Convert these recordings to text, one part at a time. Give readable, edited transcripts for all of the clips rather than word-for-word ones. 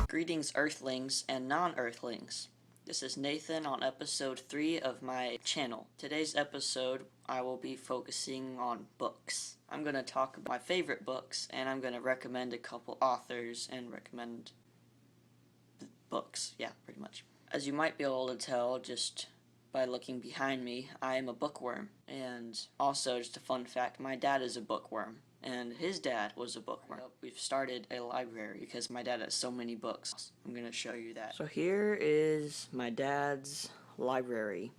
Greetings, Earthlings and non-Earthlings. This is Nathan on episode 3 of my channel. Today's episode, I will be focusing on books. I'm going to talk about my favorite books, and I'm going to recommend a couple authors and recommend books. Yeah, pretty much. As you might be able to tell just by looking behind me, I am a bookworm. And also, just a fun fact, my dad is a bookworm. And his dad was a bookworm. We've started a library because my dad has so many books. I'm going to show you that. So here is my dad's library.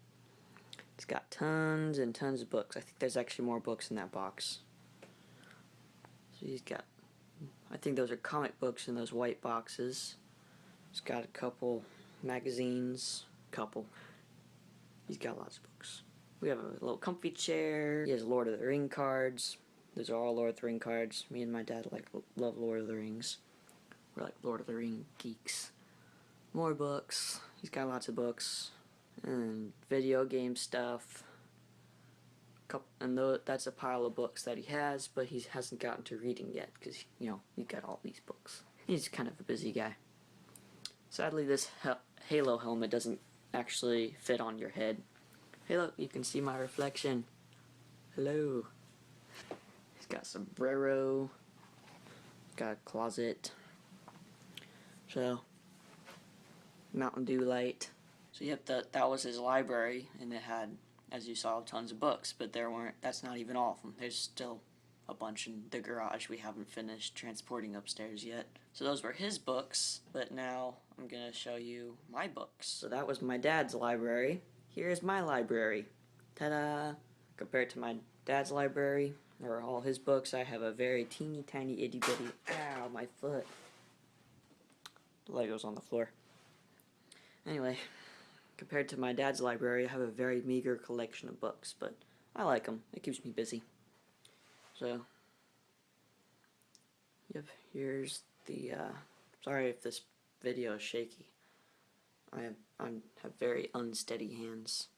It's got tons and tons of books. I think there's actually more books in that box. So he's got, I think those are comic books in those white boxes. He's got a couple magazines. He's got lots of books. We have a little comfy chair. He has Lord of the Ring cards. Those are all Lord of the Ring cards. Me and my dad love Lord of the Rings. We're like Lord of the Ring geeks. More books. He's got lots of books. And video game stuff. And that's a pile of books that he has, but he hasn't gotten to reading yet because, you know, he's got all these books. He's kind of a busy guy. Sadly, this Halo helmet doesn't actually fit on your head. Hey look, you can see my reflection. Hello. He's got sombrero. Got a closet. So, Mountain Dew light. So yep, that was his library, and it had, as you saw, tons of books, but that's not even all of them. There's still a bunch in the garage we haven't finished transporting upstairs yet. So those were his books, but now I'm gonna show you my books. So that was my dad's library. Here's my library. Ta-da! Compared to my dad's library, or all his books, I have a very teeny tiny itty bitty, ow, my foot. The Legos on the floor. Anyway, compared to my dad's library, I have a very meager collection of books, but I like them. It keeps me busy. So, yep, here's the, sorry if this video is shaky. I have very unsteady hands.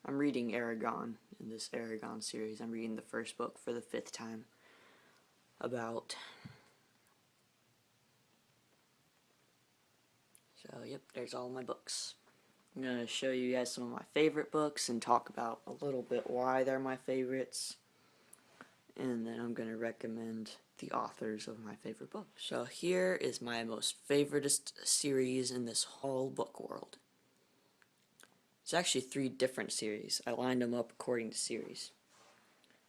I'm reading Eragon in this Eragon series. I'm reading the first book for the 5th time. So, yep, there's all my books. I'm going to show you guys some of my favorite books and talk about a little bit why they're my favorites. And then I'm going to recommend the authors of my favorite book. So here is my most favoritist series in this whole book world. It's actually 3 different series. I lined them up according to series.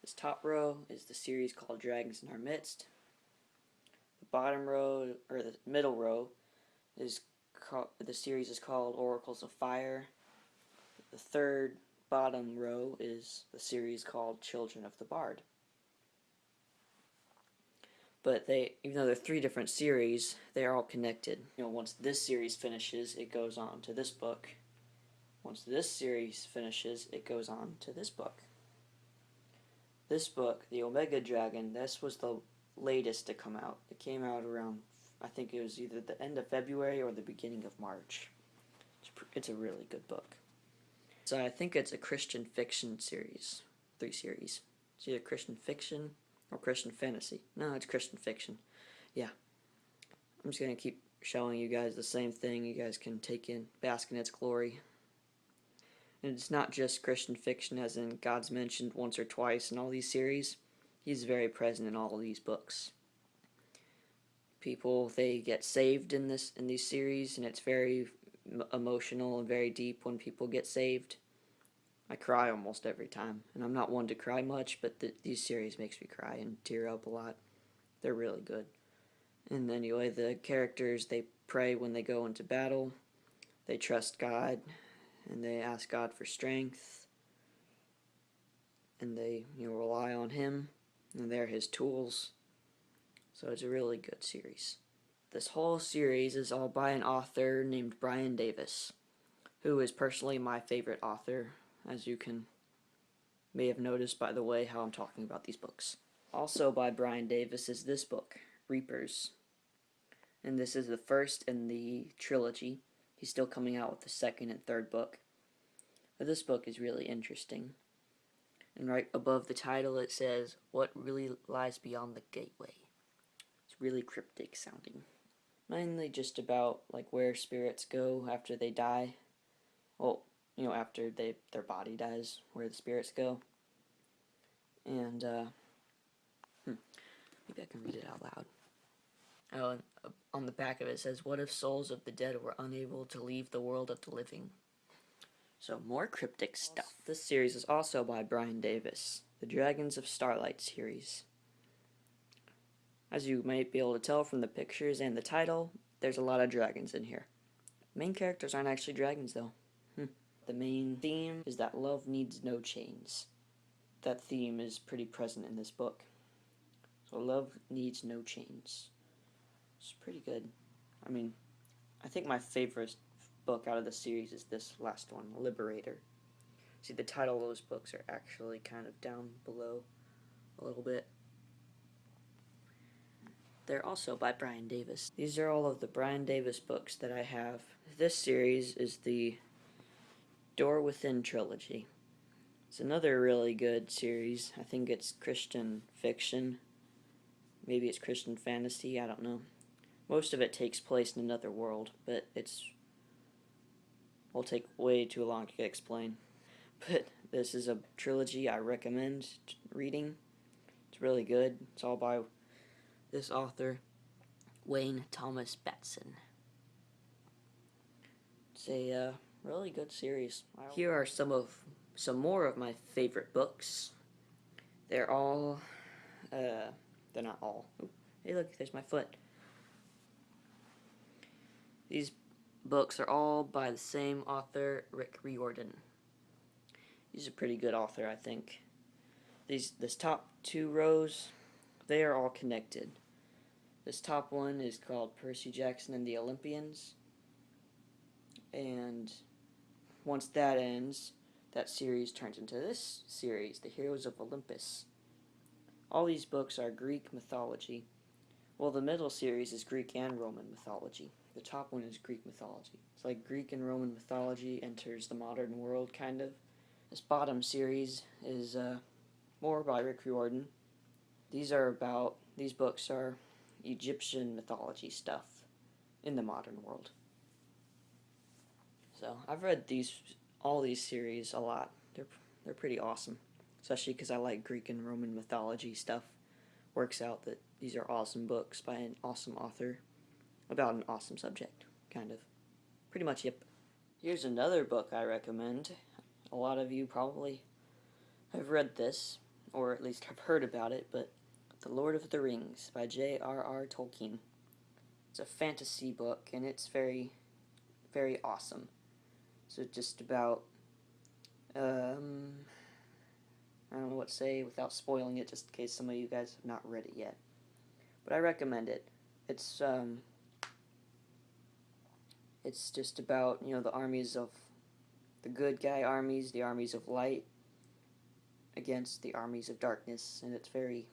This top row is the series called Dragons in Our Midst. The bottom row, or the middle row, is the series is called Oracles of Fire. The third bottom row is the series called Children of the Bard. But even though they're 3 different series, they are all connected. You know, once this series finishes, it goes on to this book. Once this series finishes, it goes on to this book. This book, The Omega Dragon, this was the latest to come out. It came out around, I think it was either the end of February or the beginning of March. It's a really good book. So I think it's a Christian fiction series. 3 series. It's either Christian fiction or Christian fantasy. No, it's Christian fiction. Yeah. I'm just going to keep showing you guys the same thing. You guys can bask in its glory. And it's not just Christian fiction, as in God's mentioned once or twice in all these series. He's very present in all of these books. People, they get saved in these series, and it's very emotional and very deep when people get saved. I cry almost every time, and I'm not one to cry much, but these series makes me cry and tear up a lot. They're really good. And anyway, the characters, they pray when they go into battle. They trust God, and they ask God for strength, and they rely on Him, and they're His tools. So it's a really good series. This whole series is all by an author named Brian Davis, who is personally my favorite author, as you may have noticed by the way how I'm talking about these books. Also by Brian Davis is this book, Reapers. And this is the first in the trilogy. He's still coming out with the 2nd and 3rd book. But this book is really interesting. And right above the title it says, "What really lies beyond the gateway." It's really cryptic sounding. Mainly just about like where spirits go after they die. Well, after their body dies, where the spirits go. And maybe I can read it out loud. Oh, and on the back of it says, "What if souls of the dead were unable to leave the world of the living?" So more cryptic stuff. This series is also by Brian Davis, the Dragons of Starlight series. As you might be able to tell from the pictures and the title, there's a lot of dragons in here. Main characters aren't actually dragons though. The main theme is that love needs no chains. That theme is pretty present in this book. So love needs no chains. It's pretty good. I mean, I think my favorite book out of the series is this last one, Liberator. See, the title of those books are actually kind of down below a little bit. They're also by Brian Davis. These are all of the Brian Davis books that I have. This series is the Door Within trilogy. It's another really good series. I think it's Christian fiction. Maybe it's Christian fantasy, I don't know. Most of it takes place in another world, but will take way too long to explain. But this is a trilogy I recommend reading. It's really good. It's all by this author, Wayne Thomas Batson. It's a really good series. Here are some more of my favorite books. They're all, they're not all. Ooh, hey look, there's my foot. These books are all by the same author, Rick Riordan. He's a pretty good author, I think. This top two rows, they are all connected. This top one is called Percy Jackson and the Olympians. And once that ends, that series turns into this series, The Heroes of Olympus. All these books are Greek mythology. Well, the middle series is Greek and Roman mythology. The top one is Greek mythology. It's like Greek and Roman mythology enters the modern world, kind of. This bottom series is more by Rick Riordan. These books are Egyptian mythology stuff in the modern world. So I've read all these series a lot. They're pretty awesome, especially because I like Greek and Roman mythology stuff. Works out that these are awesome books by an awesome author about an awesome subject, kind of. Pretty much, yep. Here's another book I recommend. A lot of you probably have read this, or at least have heard about it, but The Lord of the Rings by J.R.R. Tolkien. It's a fantasy book, and it's very, very awesome. So just about, I don't know what to say without spoiling it, just in case some of you guys have not read it yet. But I recommend it. It's just about, the armies of, the good guy armies, the armies of light, against the armies of darkness, and it's very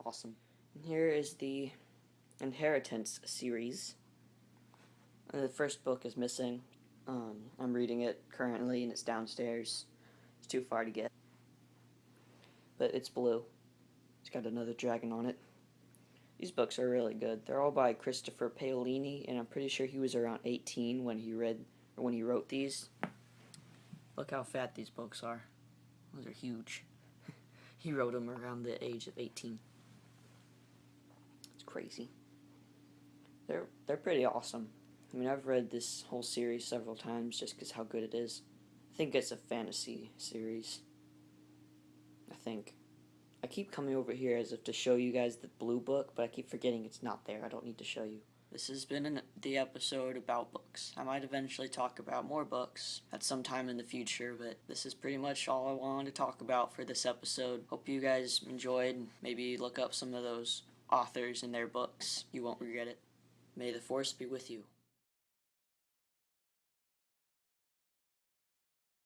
awesome. And here is the Inheritance series. The first book is missing. I'm reading it currently, and it's downstairs. It's too far to get. But it's blue. It's got another dragon on it. These books are really good. They're all by Christopher Paolini, and I'm pretty sure he was around 18 when he wrote these. Look how fat these books are. Those are huge. He wrote them around the age of 18. It's crazy. They're pretty awesome. I mean, I've read this whole series several times just because how good it is. I think it's a fantasy series. I think. I keep coming over here as if to show you guys the blue book, but I keep forgetting it's not there. I don't need to show you. This has been the episode about books. I might eventually talk about more books at some time in the future, but this is pretty much all I wanted to talk about for this episode. Hope you guys enjoyed. Maybe look up some of those authors and their books. You won't regret it. May the Force be with you.